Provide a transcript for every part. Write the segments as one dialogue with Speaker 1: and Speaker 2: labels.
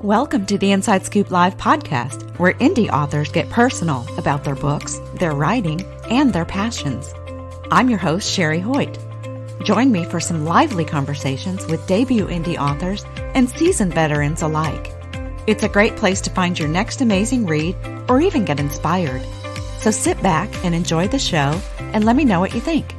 Speaker 1: Welcome to the Inside Scoop Live podcast, where indie authors get personal about their books, their writing, and their passions. I'm your host, Sherry Hoyt. Join me for some lively conversations with debut indie authors and seasoned veterans alike. It's a great place to find your next amazing read or even get inspired. So sit back and enjoy the show and let me know what you think.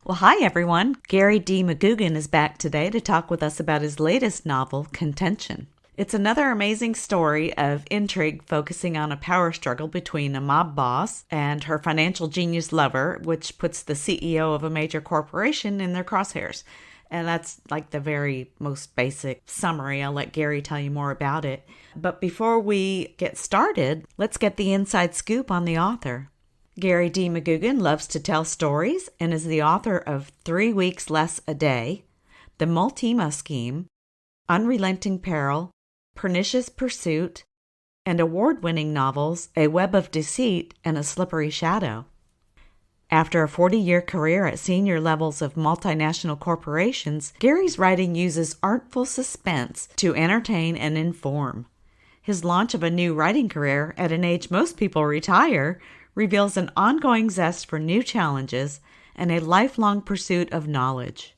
Speaker 1: Well, hi everyone. Gary D. McGugan is back today to talk with us about his latest novel, Contention. It's another amazing story of intrigue focusing on a power struggle between a mob boss and her financial genius lover, which puts the CEO of a major corporation in their crosshairs. And that's like the very most basic summary. I'll let Gary tell you more about it. But before we get started, let's get the inside scoop on the author. Gary D. McGugan loves to tell stories and is the author of 3 Weeks Less a Day, The Multima Scheme, Unrelenting Peril, Pernicious Pursuit, and award-winning novels A Web of Deceit and A Slippery Shadow. After a 40-year career at senior levels of multinational corporations, Gary's writing uses artful suspense to entertain and inform. His launch of a new writing career at an age most people retire reveals an ongoing zest for new challenges and a lifelong pursuit of knowledge.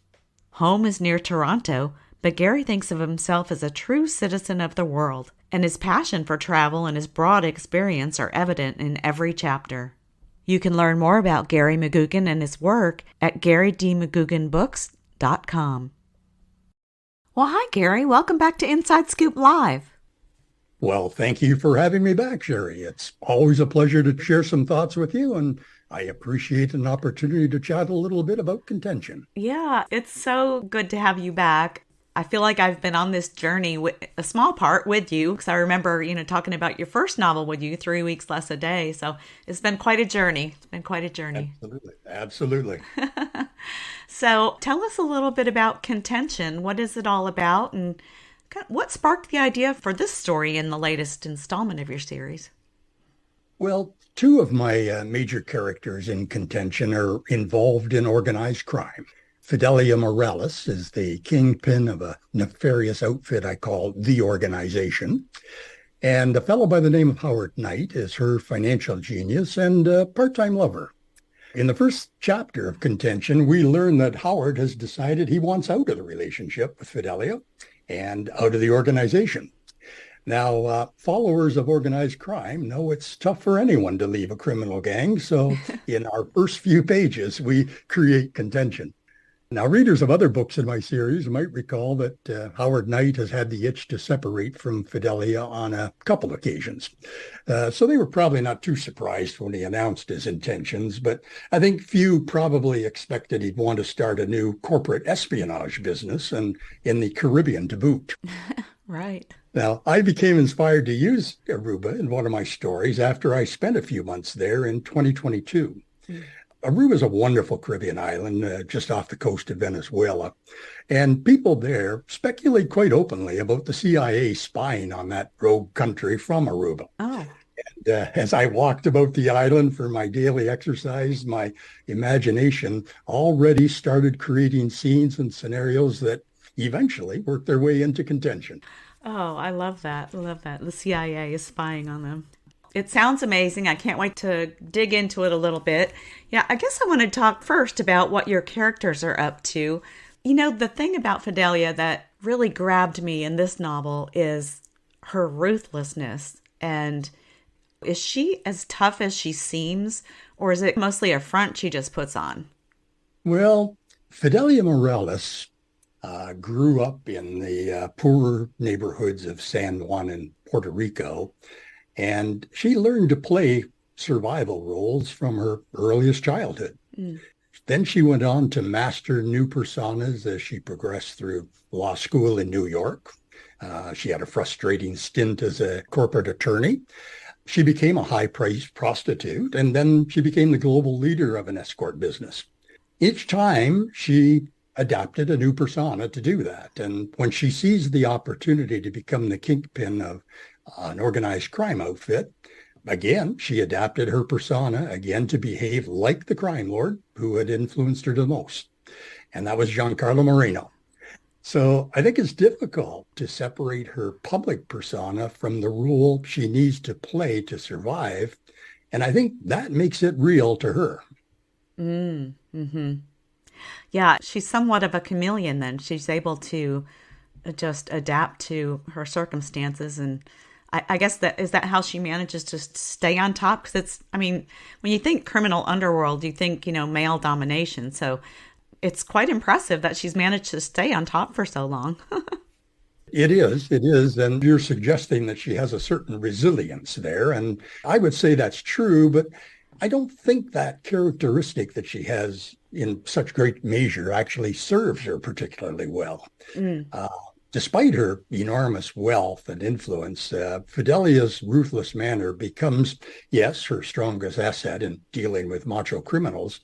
Speaker 1: Home is near Toronto, but Gary thinks of himself as a true citizen of the world, and his passion for travel and his broad experience are evident in every chapter. You can learn more about Gary McGugan and his work at GaryDMcGuganBooks.com. Well, hi, Gary. Welcome back to Inside Scoop Live.
Speaker 2: Well, thank you for having me back, Sherry. It's always a pleasure to share some thoughts with you, and I appreciate an opportunity to chat a little bit about Contention.
Speaker 1: Yeah, it's so good to have you back. I feel like I've been on this journey with a small part with you, because I remember, talking about your first novel with you, 3 Weeks Less a Day. So it's been quite a journey.
Speaker 2: Absolutely.
Speaker 1: So tell us a little bit about Contention. What is it all about, and what sparked the idea for this story in the latest installment of your series?
Speaker 2: Well, two of my major characters in Contention are involved in organized crime. Fidelia Morales is the kingpin of a nefarious outfit I call The Organization. And a fellow by the name of Howard Knight is her financial genius and part-time lover. In the first chapter of Contention, we learn that Howard has decided he wants out of the relationship with Fidelia and out of the organization. Now, followers of organized crime know it's tough for anyone to leave a criminal gang, so in our first few pages, we create Contention. Now, readers of other books in my series might recall that Howard Knight has had the itch to separate from Fidelia on a couple occasions. So they were probably not too surprised when he announced his intentions, but I think few probably expected he'd want to start a new corporate espionage business, and in the Caribbean to boot.
Speaker 1: Right.
Speaker 2: Now, I became inspired to use Aruba in one of my stories after I spent a few months there in 2022. Aruba is a wonderful Caribbean island just off the coast of Venezuela, and people there speculate quite openly about the CIA spying on that rogue country from Aruba.
Speaker 1: Oh.
Speaker 2: And as I walked about the island for my daily exercise, my imagination already started creating scenes and scenarios that eventually worked their way into Contention.
Speaker 1: Oh, I love that. I love that. The CIA is spying on them. It sounds amazing. I can't wait to dig into it a little bit. Yeah, I guess I want to talk first about what your characters are up to. The thing about Fidelia that really grabbed me in this novel is her ruthlessness. And is she as tough as she seems, or is it mostly a front she just puts on?
Speaker 2: Well, Fidelia Morales grew up in the poorer neighborhoods of San Juan and Puerto Rico, and she learned to play survival roles from her earliest childhood. Then she went on to master new personas as she progressed through law school in New York. She had a frustrating stint as a corporate attorney. She became a high-priced prostitute, and then she became the global leader of an escort business. Each time, she adapted a new persona to do that. And when she seized the opportunity to become the kingpin of an organized crime outfit, again, she adapted her persona again to behave like the crime lord who had influenced her the most. And that was Giancarlo Moreno. So I think it's difficult to separate her public persona from the role she needs to play to survive. And I think that makes it real to her.
Speaker 1: Mm-hmm. Yeah, she's somewhat of a chameleon then. She's able to just adapt to her circumstances. And I guess is that how she manages to stay on top? Because I mean, when you think criminal underworld, you think, male domination. So it's quite impressive that she's managed to stay on top for so long.
Speaker 2: It is. It is. And you're suggesting that she has a certain resilience there. And I would say that's true, but I don't think that characteristic that she has in such great measure actually serves her particularly well.
Speaker 1: Mm.
Speaker 2: Despite her enormous wealth and influence, Fidelia's ruthless manner becomes, yes, her strongest asset in dealing with macho criminals,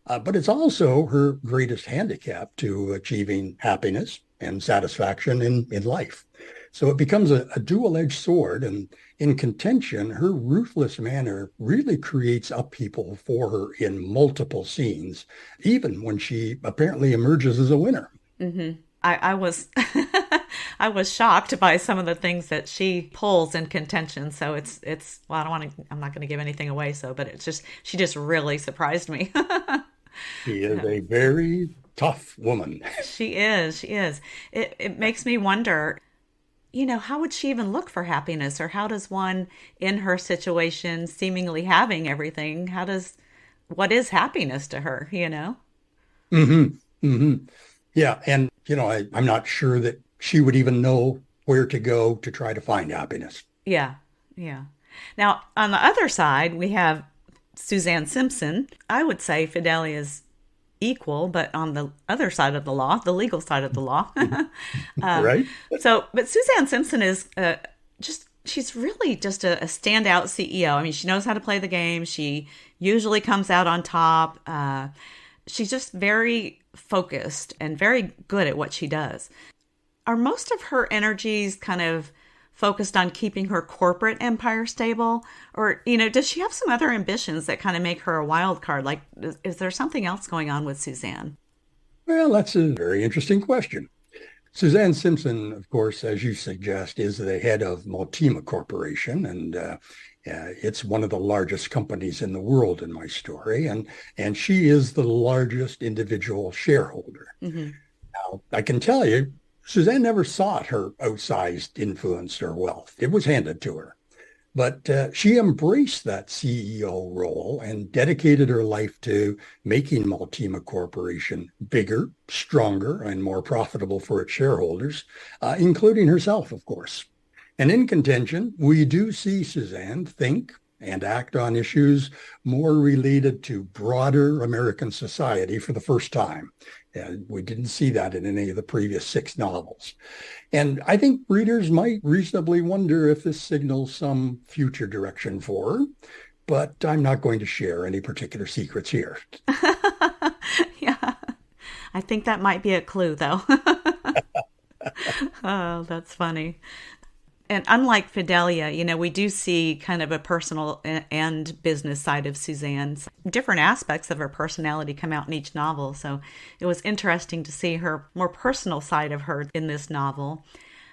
Speaker 2: but it's also her greatest handicap to achieving happiness and satisfaction in life. So it becomes a dual-edged sword. And in Contention, her ruthless manner really creates upheaval for her in multiple scenes, even when she apparently emerges as a winner.
Speaker 1: Mm-hmm. I was I was shocked by some of the things that she pulls in Contention. So it's well, I'm not going to give anything away. But she just really surprised me.
Speaker 2: She is a very tough woman.
Speaker 1: She is. It makes me wonder, how would she even look for happiness, or how does one in her situation, seemingly having everything, what is happiness to her,
Speaker 2: Mm-hmm. Mm-hmm. Yeah. And, I'm not sure that she would even know where to go to try to find happiness.
Speaker 1: Yeah. Yeah. Now, on the other side, we have Suzanne Simpson. I would say Fidelia's equal, but on the other side of the law, the legal side of the law.
Speaker 2: Right.
Speaker 1: But Suzanne Simpson is she's really just a standout CEO. I mean, she knows how to play the game. She usually comes out on top. She's just very focused and very good at what she does. Are most of her energies kind of focused on keeping her corporate empire stable? Or, does she have some other ambitions that kind of make her a wild card? Like, is there something else going on with Suzanne?
Speaker 2: Well, that's a very interesting question. Suzanne Simpson, of course, as you suggest, is the head of Multima Corporation, and it's one of the largest companies in the world in my story, and she is the largest individual shareholder.
Speaker 1: Mm-hmm.
Speaker 2: Now, I can tell you, Suzanne never sought her outsized influence or wealth. It was handed to her. But she embraced that CEO role and dedicated her life to making Multima Corporation bigger, stronger, and more profitable for its shareholders, including herself, of course. And in Contention, we do see Suzanne think and act on issues more related to broader American society for the first time. We didn't see that in any of the previous 6 novels. And I think readers might reasonably wonder if this signals some future direction for her, but I'm not going to share any particular secrets here.
Speaker 1: Yeah, I think that might be a clue, though. Oh, that's funny. And unlike Fidelia, we do see kind of a personal and business side of Suzanne's. Different aspects of her personality come out in each novel. So it was interesting to see her more personal side of her in this novel.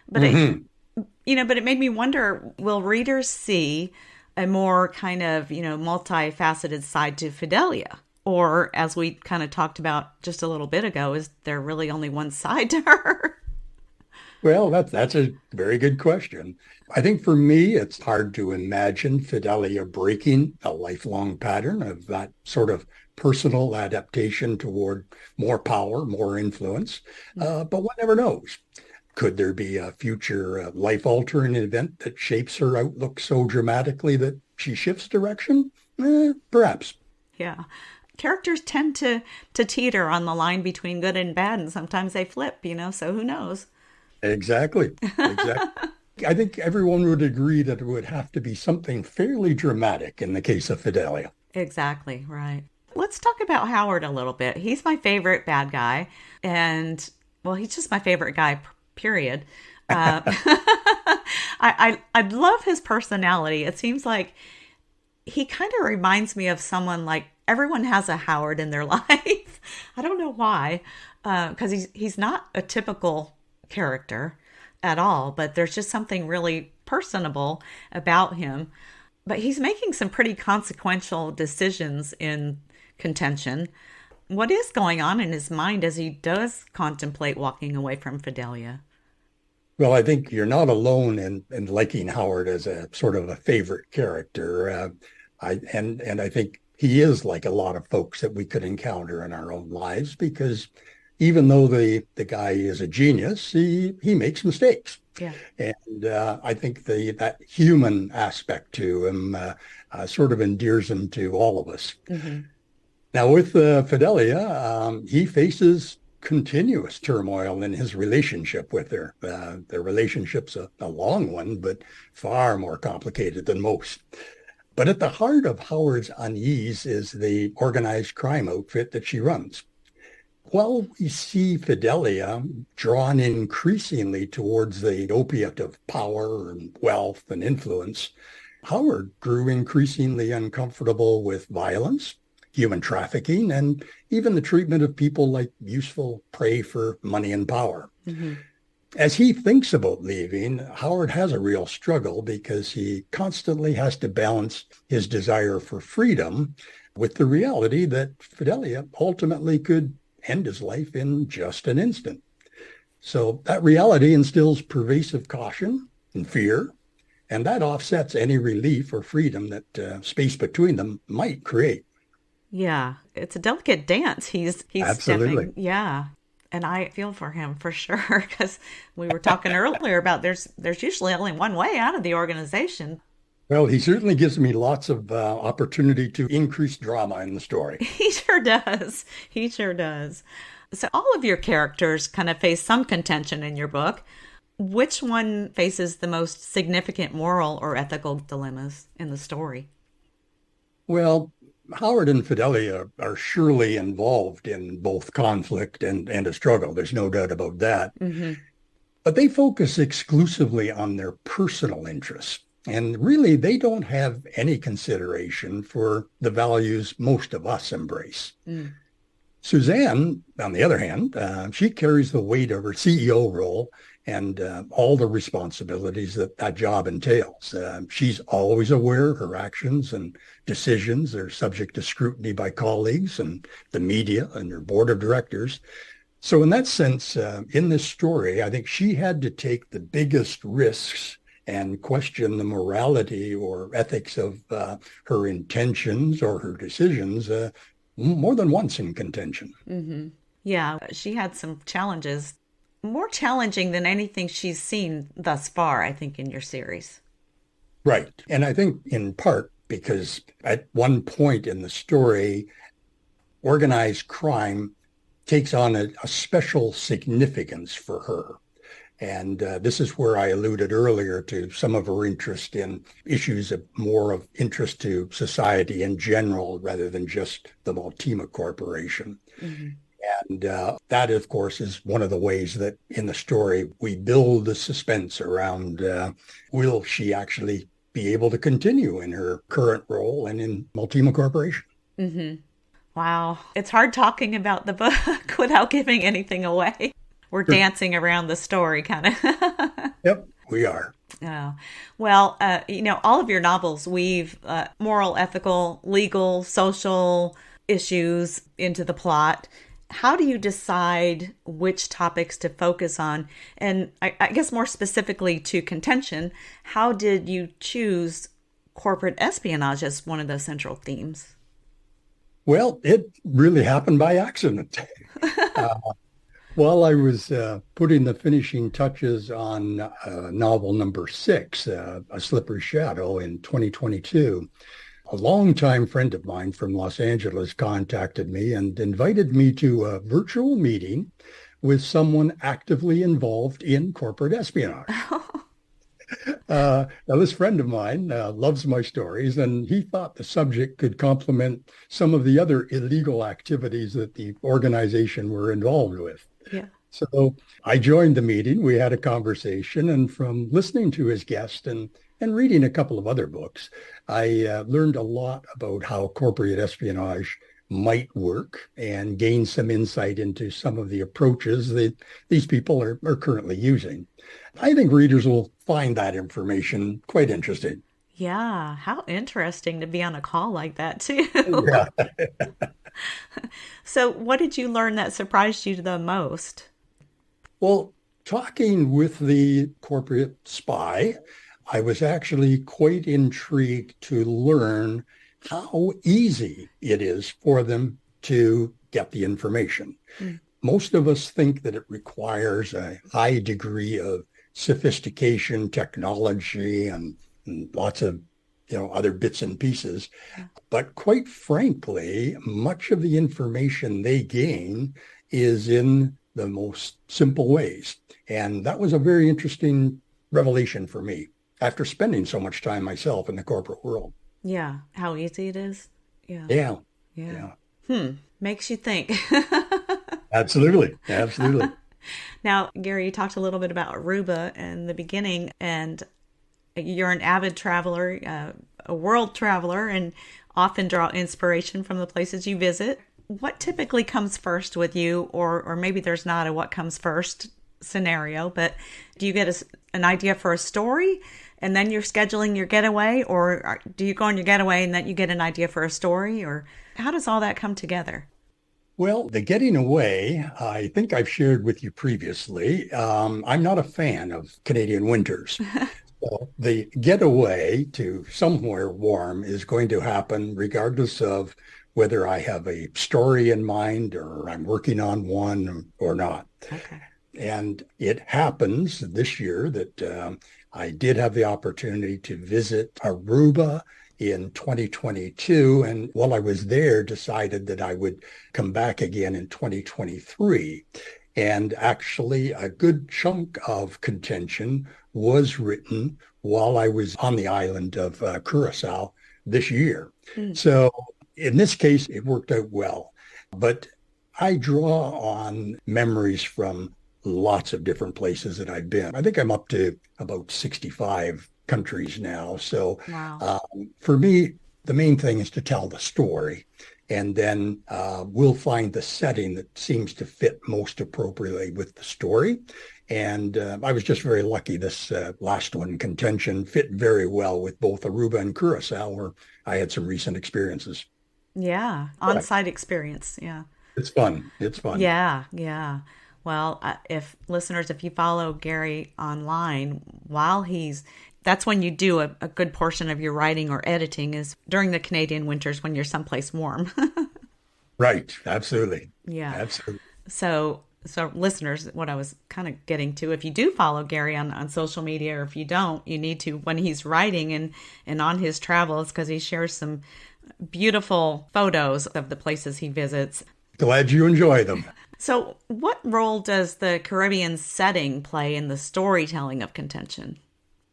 Speaker 1: But it made me wonder, will readers see a more kind of, multifaceted side to Fidelia? Or, as we kind of talked about just a little bit ago, is there really only one side to her?
Speaker 2: Well, that's a very good question. I think for me, it's hard to imagine Fidelia breaking a lifelong pattern of that sort of personal adaptation toward more power, more influence. But one never knows. Could there be a future life-altering event that shapes her outlook so dramatically that she shifts direction? Perhaps.
Speaker 1: Yeah. Characters tend to teeter on the line between good and bad, and sometimes they flip, so who knows?
Speaker 2: Exactly. I think everyone would agree that it would have to be something fairly dramatic in the case of Fidelia.
Speaker 1: Exactly, right. Let's talk about Howard a little bit. He's my favorite bad guy, and, well, he's just my favorite guy, period. I love his personality. It seems like he kind of reminds me of someone like everyone has a Howard in their life. I don't know why, because he's not a typical character at all, but there's just something really personable about him. But he's making some pretty consequential decisions in Contention. What is going on in his mind as he does contemplate walking away from Fidelia?
Speaker 2: Well, I think you're not alone in liking Howard as a sort of a favorite character. I think he is like a lot of folks that we could encounter in our own lives because even though the guy is a genius, he makes mistakes.
Speaker 1: Yeah.
Speaker 2: And I think that human aspect to him sort of endears him to all of us.
Speaker 1: Mm-hmm.
Speaker 2: Now, with Fidelia, he faces continuous turmoil in his relationship with her. Their relationship's a long one, but far more complicated than most. But at the heart of Howard's unease is the organized crime outfit that she runs. While we see Fidelia drawn increasingly towards the opiate of power and wealth and influence, Howard grew increasingly uncomfortable with violence, human trafficking, and even the treatment of people like useful prey for money and power.
Speaker 1: Mm-hmm.
Speaker 2: As he thinks about leaving, Howard has a real struggle because he constantly has to balance his desire for freedom with the reality that Fidelia ultimately could end his life in just an instant. So that reality instills pervasive caution and fear, and that offsets any relief or freedom that space between them might create.
Speaker 1: Yeah, it's a delicate dance. He's
Speaker 2: Absolutely.
Speaker 1: stepping. Yeah. And I feel for him for sure because we were talking earlier about there's usually only one way out of the organization.
Speaker 2: Well, he certainly gives me lots of opportunity to increase drama in the story.
Speaker 1: He sure does. He sure does. So all of your characters kind of face some contention in your book. Which one faces the most significant moral or ethical dilemmas in the story?
Speaker 2: Well, Howard and Fidelia are surely involved in both conflict and a struggle. There's no doubt about that.
Speaker 1: Mm-hmm.
Speaker 2: But they focus exclusively on their personal interests. And really, they don't have any consideration for the values most of us embrace.
Speaker 1: Mm.
Speaker 2: Suzanne, on the other hand, she carries the weight of her CEO role and all the responsibilities that job entails. She's always aware her actions and decisions are subject to scrutiny by colleagues and the media and her board of directors. So in that sense, in this story, I think she had to take the biggest risks and question the morality or ethics of her intentions or her decisions more than once in Contention.
Speaker 1: Mm-hmm. Yeah, she had some challenges, more challenging than anything she's seen thus far, I think, in your series.
Speaker 2: Right. And I think in part because at one point in the story, organized crime takes on a special significance for her. And this is where I alluded earlier to some of her interest in issues of more of interest to society in general, rather than just the Multima Corporation.
Speaker 1: Mm-hmm.
Speaker 2: And that, of course, is one of the ways that in the story we build the suspense around will she actually be able to continue in her current role and in Multima Corporation?
Speaker 1: Mm-hmm. Wow. It's hard talking about the book without giving anything away. We're dancing around the story, kind of.
Speaker 2: Yep, we are.
Speaker 1: Oh. Well, all of your novels weave moral, ethical, legal, social issues into the plot. How do you decide which topics to focus on? And I guess more specifically to Contention, how did you choose corporate espionage as one of the central themes?
Speaker 2: Well, it really happened by accident. While I was putting the finishing touches on novel number 6, A Slippery Shadow, in 2022, a longtime friend of mine from Los Angeles contacted me and invited me to a virtual meeting with someone actively involved in corporate espionage. Now, this friend of mine loves my stories, and he thought the subject could complement some of the other illegal activities that the organization were involved with.
Speaker 1: Yeah.
Speaker 2: So I joined the meeting. We had a conversation, and from listening to his guest and reading a couple of other books, I learned a lot about how corporate espionage might work and gain some insight into some of the approaches that these people are currently using. I think readers will find that information quite interesting.
Speaker 1: Yeah, how interesting to be on a call like that too.
Speaker 2: Yeah.
Speaker 1: So, what did you learn that surprised you the most?
Speaker 2: Well, talking with the corporate spy, I was actually quite intrigued to learn how easy it is for them to get the information.
Speaker 1: Mm.
Speaker 2: Most of us think that it requires a high degree of sophistication, technology, and lots of other bits and pieces.
Speaker 1: Yeah.
Speaker 2: But quite frankly, much of the information they gain is in the most simple ways. And that was a very interesting revelation for me after spending so much time myself in the corporate world.
Speaker 1: Yeah, how easy it is. Yeah.
Speaker 2: Yeah.
Speaker 1: Yeah.
Speaker 2: Yeah.
Speaker 1: Makes you think.
Speaker 2: Absolutely. Absolutely.
Speaker 1: Now, Gary, you talked a little bit about Aruba in the beginning, and you're an avid traveler, a world traveler, and often draw inspiration from the places you visit. What typically comes first with you, or maybe there's not a what comes first scenario, but do you get an idea for a story and then you're scheduling your getaway, or do you go on your getaway and then you get an idea for a story, or how does all that come together?
Speaker 2: Well, the getting away, I think I've shared with you previously. I'm not a fan of Canadian winters. So the getaway to somewhere warm is going to happen regardless of whether I have a story in mind or I'm working on one or not.
Speaker 1: Okay.
Speaker 2: And it happens this year that I did have the opportunity to visit Aruba in 2022. And while I was there, decided that I would come back again in 2023. And actually, a good chunk of Contention was written while I was on the island of Curacao this year.
Speaker 1: Mm.
Speaker 2: So in this case, it worked out well. But I draw on memories from lots of different places that I've been. I think I'm up to about 65 countries now. So
Speaker 1: Wow.
Speaker 2: for me, the main thing is to tell the story. And then we'll find the setting that seems to fit most appropriately with the story. And I was just very lucky. This last one, Contention, fit very well with both Aruba and Curacao, where I had some recent experiences.
Speaker 1: Yeah,
Speaker 2: Yeah,
Speaker 1: on-site experience. Yeah.
Speaker 2: it's fun. It's fun.
Speaker 1: Yeah, yeah. Well, if listeners, if you follow Gary online, that's when you do a good portion of your writing or editing is during the Canadian winters when you're someplace warm.
Speaker 2: Right. Absolutely.
Speaker 1: Yeah.
Speaker 2: Absolutely.
Speaker 1: So listeners, what I was kind of getting to, if you do follow Gary on social media, or if you don't, you need to when he's writing and on his travels, because he shares some beautiful photos of the places he visits.
Speaker 2: Glad you enjoy them.
Speaker 1: So what role does the Caribbean setting play in the storytelling of Contention?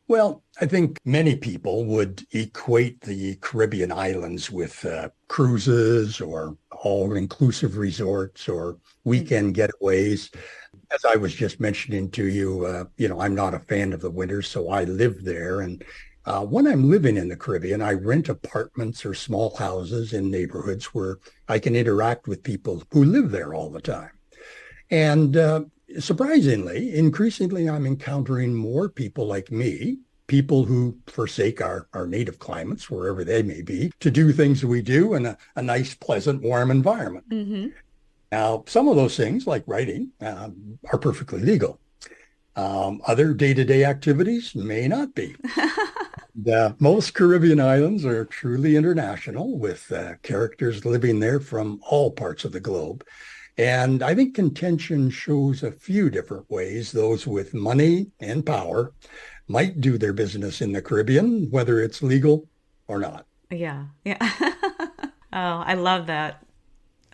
Speaker 2: Well, I think many people would equate the Caribbean islands with cruises or all-inclusive resorts or weekend getaways. As I was just mentioning to you, I'm not a fan of the winter, so I live there. And when I'm living in the Caribbean, I rent apartments or small houses in neighborhoods where I can interact with people who live there all the time. And surprisingly, increasingly, I'm encountering more people like me, people who forsake our native climates, wherever they may be, to do things that we do in a nice, pleasant, warm environment.
Speaker 1: Mm-hmm.
Speaker 2: Now, some of those things, like writing, are perfectly legal. Other day-to-day activities may not be. Most Caribbean islands are truly international, with characters living there from all parts of the globe. And I think Contention shows a few different ways those with money and power might do their business in the Caribbean, whether it's legal or not.
Speaker 1: Yeah. Yeah. Oh, I love that.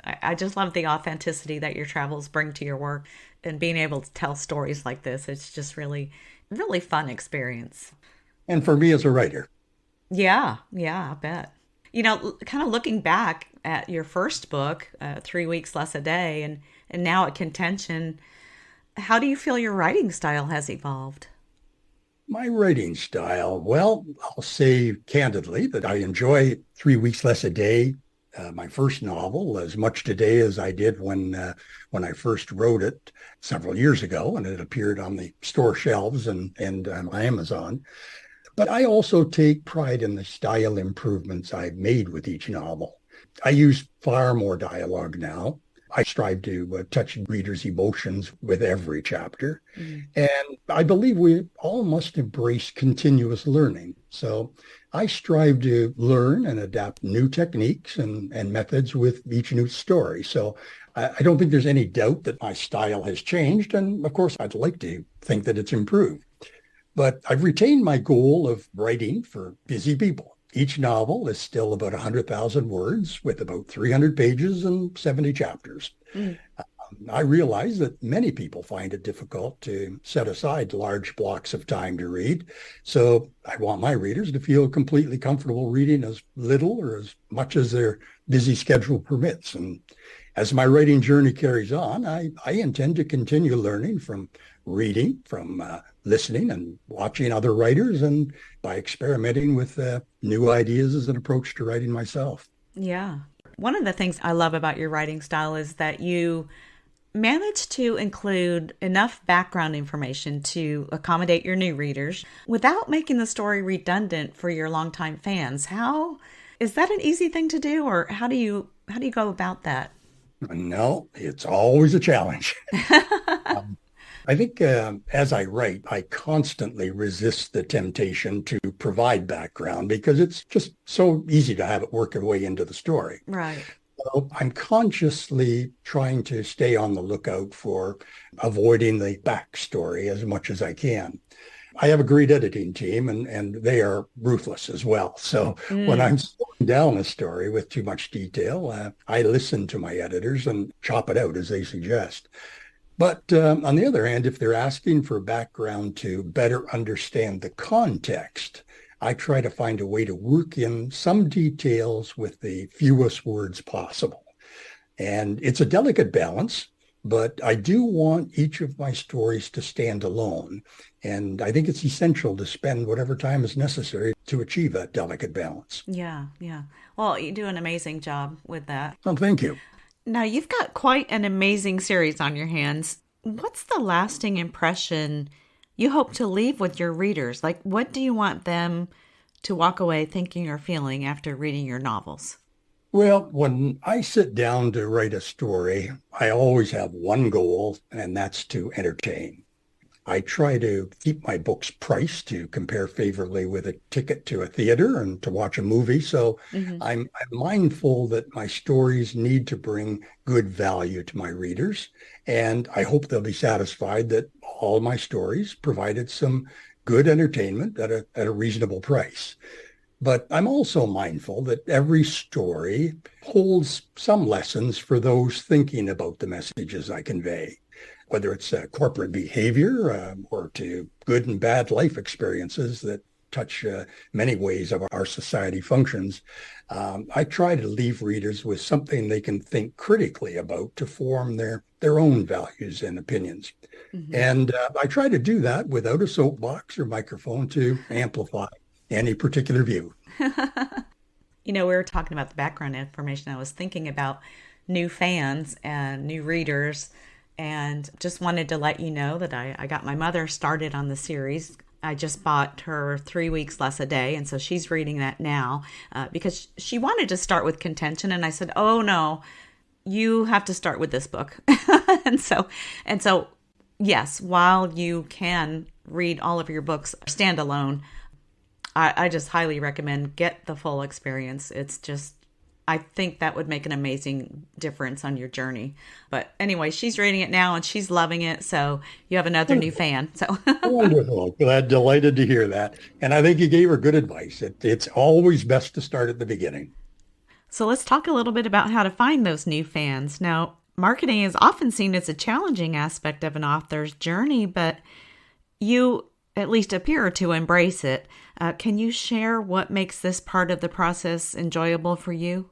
Speaker 1: I just love the authenticity that your travels bring to your work, and being able to tell stories like this. It's just really, really fun experience.
Speaker 2: And for me as a writer,
Speaker 1: Yeah. Yeah, I bet. Kind of looking back at your first book, 3 weeks less a day, and now at Contention, how do you feel your writing style has evolved?
Speaker 2: my writing style, well, I'll say candidly that I enjoy 3 weeks less a day my first novel as much today as I did when I first wrote it several years ago, and it appeared on the store shelves and on Amazon. But I also take pride in the style improvements I've made with each novel. I use far more dialogue now. I strive to touch readers' emotions with every chapter. Mm. And I believe we all must embrace continuous learning. So I strive to learn and adapt new techniques and methods with each new story. So I don't think there's any doubt that my style has changed. And of course, I'd like to think that it's improved. But I've retained my goal of writing for busy people. Each novel is still about 100,000 words with about 300 pages and 70 chapters. Mm. I realize that many people find it difficult to set aside large blocks of time to read. So I want my readers to feel completely comfortable reading as little or as much as their busy schedule permits. And as my writing journey carries on, I intend to continue learning from reading, from listening and watching other writers, and by experimenting with new ideas as an approach to writing myself.
Speaker 1: Yeah. One of the things I love about your writing style is that you manage to include enough background information to accommodate your new readers without making the story redundant for your longtime fans. How is that an easy thing to do, or how do you go about that?
Speaker 2: No, it's always a challenge. I think as I write, I constantly resist the temptation to provide background because it's just so easy to have it work its way into the story.
Speaker 1: Right.
Speaker 2: So I'm consciously trying to stay on the lookout for avoiding the backstory as much as I can. I have a great editing team, and they are ruthless as well. So when I'm slowing down a story with too much detail, I listen to my editors and chop it out as they suggest. But on the other hand, if they're asking for background to better understand the context, I try to find a way to work in some details with the fewest words possible. And it's a delicate balance, but I do want each of my stories to stand alone. And I think it's essential to spend whatever time is necessary to achieve that delicate balance.
Speaker 1: Yeah. Well, you do an amazing job with that.
Speaker 2: Well, thank you.
Speaker 1: Now, you've got quite an amazing series on your hands. What's the lasting impression you hope to leave with your readers? Like, what do you want them to walk away thinking or feeling after reading your novels?
Speaker 2: Well, when I sit down to write a story, I always have one goal, and that's to entertain. I try to keep my books priced to compare favorably with a ticket to a theater and to watch a movie. So I'm mindful that my stories need to bring good value to my readers. And I hope they'll be satisfied that all my stories provided some good entertainment at a reasonable price. But I'm also mindful that every story holds some lessons for those thinking about the messages I convey, whether it's corporate behavior or to good and bad life experiences that touch many ways of our society functions. I try to leave readers with something they can think critically about to form their own values and opinions. Mm-hmm. And I try to do that without a soapbox or microphone to amplify any particular view.
Speaker 1: We were talking about the background information. I was thinking about new fans and new readers, and just wanted to let you know that I got my mother started on the series. I just bought her 3 Weeks Less a Day, and so she's reading that now because she wanted to start with Contention, and I said, oh no, you have to start with this book. and so yes, while you can read all of your books standalone, I just highly recommend get the full experience. It's just, I think that would make an amazing difference on your journey. But anyway, she's reading it now and she's loving it. So you have another new fan. So
Speaker 2: wonderful. Delighted to hear that. And I think you gave her good advice. It's always best to start at the beginning.
Speaker 1: So let's talk a little bit about how to find those new fans. Now, marketing is often seen as a challenging aspect of an author's journey, but you at least appear to embrace it. Can you share what makes this part of the process enjoyable for you?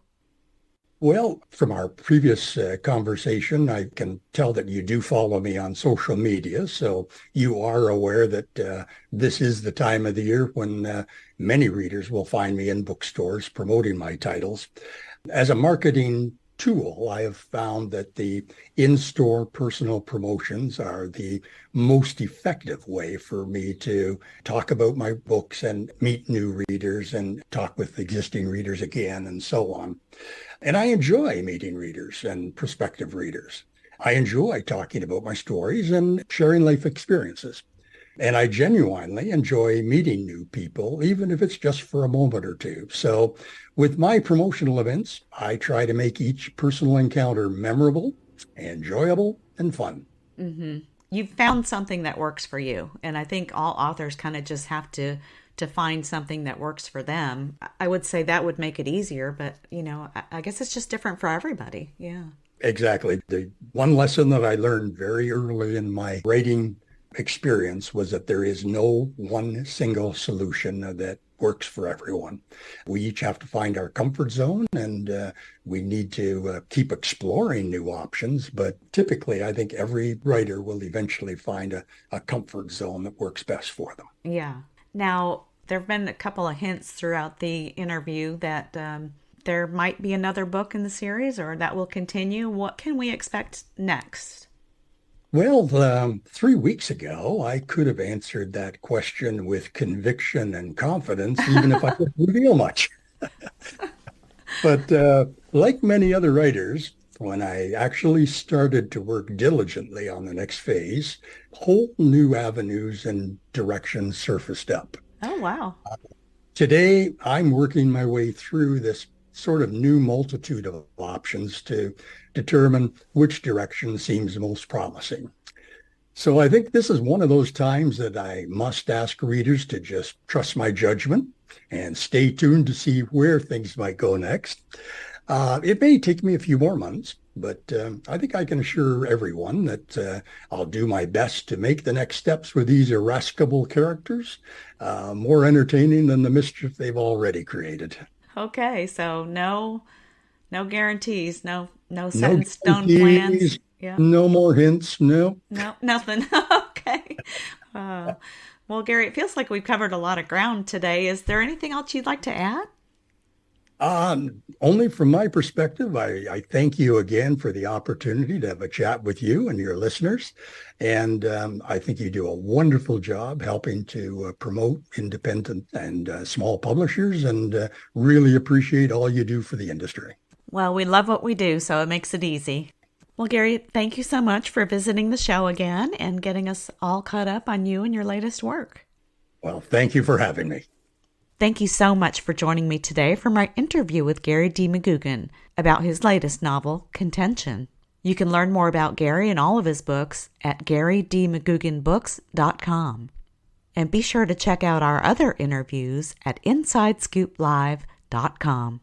Speaker 2: Well, from our previous conversation, I can tell that you do follow me on social media, so you are aware that this is the time of the year when many readers will find me in bookstores promoting my titles. As a marketing tool, I have found that the in-store personal promotions are the most effective way for me to talk about my books and meet new readers and talk with existing readers again and so on. And I enjoy meeting readers and prospective readers. I enjoy talking about my stories and sharing life experiences. And I genuinely enjoy meeting new people, even if it's just for a moment or two. So with my promotional events, I try to make each personal encounter memorable, enjoyable, and fun.
Speaker 1: Mm-hmm. You've found something that works for you. And I think all authors kind of just have to find something that works for them. I would say that would make it easier, but I guess it's just different for everybody. Yeah.
Speaker 2: Exactly. The one lesson that I learned very early in my writing experience was that there is no one single solution that works for everyone. We each have to find our comfort zone, and we need to keep exploring new options. But typically, I think every writer will eventually find a comfort zone that works best for them.
Speaker 1: Yeah. Now, there have been a couple of hints throughout the interview that there might be another book in the series, or that will continue. What can we expect next?
Speaker 2: Well, 3 weeks ago, I could have answered that question with conviction and confidence, even if I didn't reveal much. But like many other writers, when I actually started to work diligently on the next phase, whole new avenues and directions surfaced up.
Speaker 1: Oh, wow.
Speaker 2: Today, I'm working my way through this sort of new multitude of options to determine which direction seems most promising. So I think this is one of those times that I must ask readers to just trust my judgment and stay tuned to see where things might go next. It may take me a few more months, but I think I can assure everyone that I'll do my best to make the next steps with these irascible characters more entertaining than the mischief they've already created.
Speaker 1: Okay, so no guarantees, no set in stone plans.
Speaker 2: Yeah. No more hints. No,
Speaker 1: nothing. Okay. Well, Gary, it feels like we've covered a lot of ground today. Is there anything else you'd like to add?
Speaker 2: Only from my perspective, I thank you again for the opportunity to have a chat with you and your listeners. And I think you do a wonderful job helping to promote independent and small publishers, and really appreciate all you do for the industry.
Speaker 1: Well, we love what we do, so it makes it easy. Well, Gary, thank you so much for visiting the show again and getting us all caught up on you and your latest work.
Speaker 2: Well, thank you for having me.
Speaker 1: Thank you so much for joining me today for my interview with Gary D. McGugan about his latest novel, Contention. You can learn more about Gary and all of his books at GaryDMcGuganBooks.com. And be sure to check out our other interviews at InsideScoopLive.com.